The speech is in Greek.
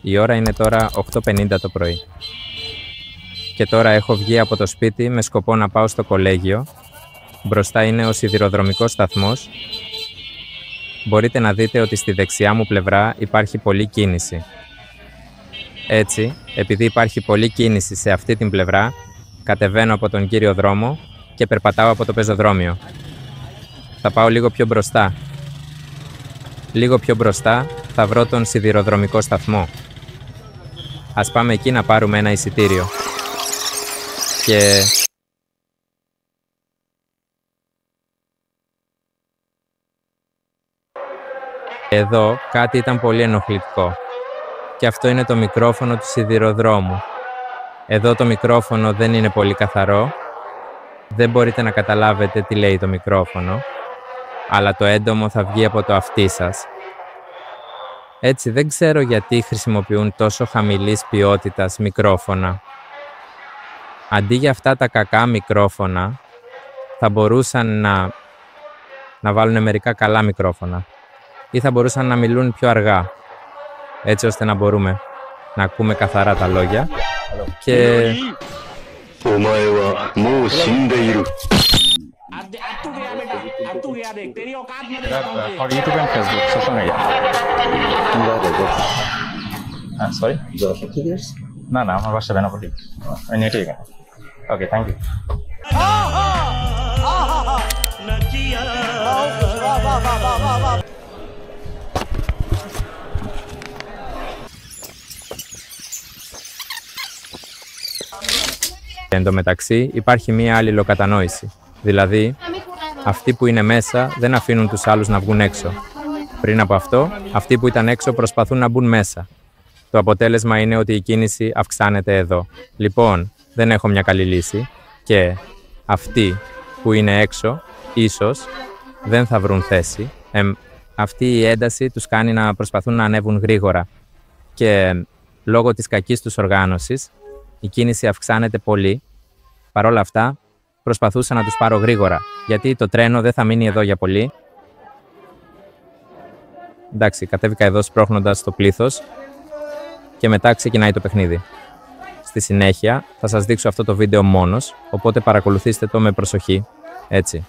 Η ώρα είναι τώρα 8:50 το πρωί. Και τώρα έχω βγει από το σπίτι με σκοπό να πάω στο κολέγιο. Μπροστά είναι ο σιδηροδρομικός σταθμός. Μπορείτε να δείτε ότι στη δεξιά μου πλευρά υπάρχει πολλή κίνηση. Έτσι, επειδή υπάρχει πολλή κίνηση σε αυτή την πλευρά, κατεβαίνω από τον κύριο δρόμο και περπατάω από το πεζοδρόμιο. Θα πάω λίγο πιο μπροστά. Λίγο πιο μπροστά θα βρω τον σιδηροδρομικό σταθμό. Ας πάμε εκεί να πάρουμε ένα εισιτήριο. Και... εδώ κάτι ήταν πολύ ενοχλητικό. Και αυτό είναι το μικρόφωνο του σιδηροδρόμου. Εδώ το μικρόφωνο δεν είναι πολύ καθαρό. Δεν μπορείτε να καταλάβετε τι λέει το μικρόφωνο. Αλλά το έντομο θα βγει από το αυτί σας. Έτσι δεν ξέρω γιατί χρησιμοποιούν τόσο χαμηλής ποιότητας μικρόφωνα. Αντί για αυτά τα κακά μικρόφωνα, θα μπορούσαν να βάλουν μερικά καλά μικρόφωνα. Ή θα μπορούσαν να μιλούν πιο αργά, έτσι ώστε να μπορούμε να ακούμε καθαρά τα λόγια. Και... For YouTube and Facebook, social media. Sorry? No, আমার বাসা বেনাপোল। নেটে এখানে। Okay, thank you. Εν τω μεταξύ υπάρχει μία αλληλοκατανόηση. Δηλαδή, αυτοί που είναι μέσα δεν αφήνουν τους άλλους να βγουν έξω. Πριν από αυτό, αυτοί που ήταν έξω προσπαθούν να μπουν μέσα. Το αποτέλεσμα είναι ότι η κίνηση αυξάνεται εδώ. Λοιπόν, δεν έχω μια καλή λύση και αυτοί που είναι έξω, ίσως, δεν θα βρουν θέση. Αυτή η ένταση τους κάνει να προσπαθούν να ανέβουν γρήγορα. Και λόγω της κακής τους οργάνωσης, η κίνηση αυξάνεται πολύ. Παρ' όλα αυτά, προσπαθούσα να τους πάρω γρήγορα, γιατί το τρένο δεν θα μείνει εδώ για πολύ. Εντάξει, κατέβηκα εδώ σπρώχνοντας το πλήθος και μετά ξεκινάει το παιχνίδι. Στη συνέχεια θα σας δείξω αυτό το βίντεο μόνος, οπότε παρακολουθήστε το με προσοχή, έτσι.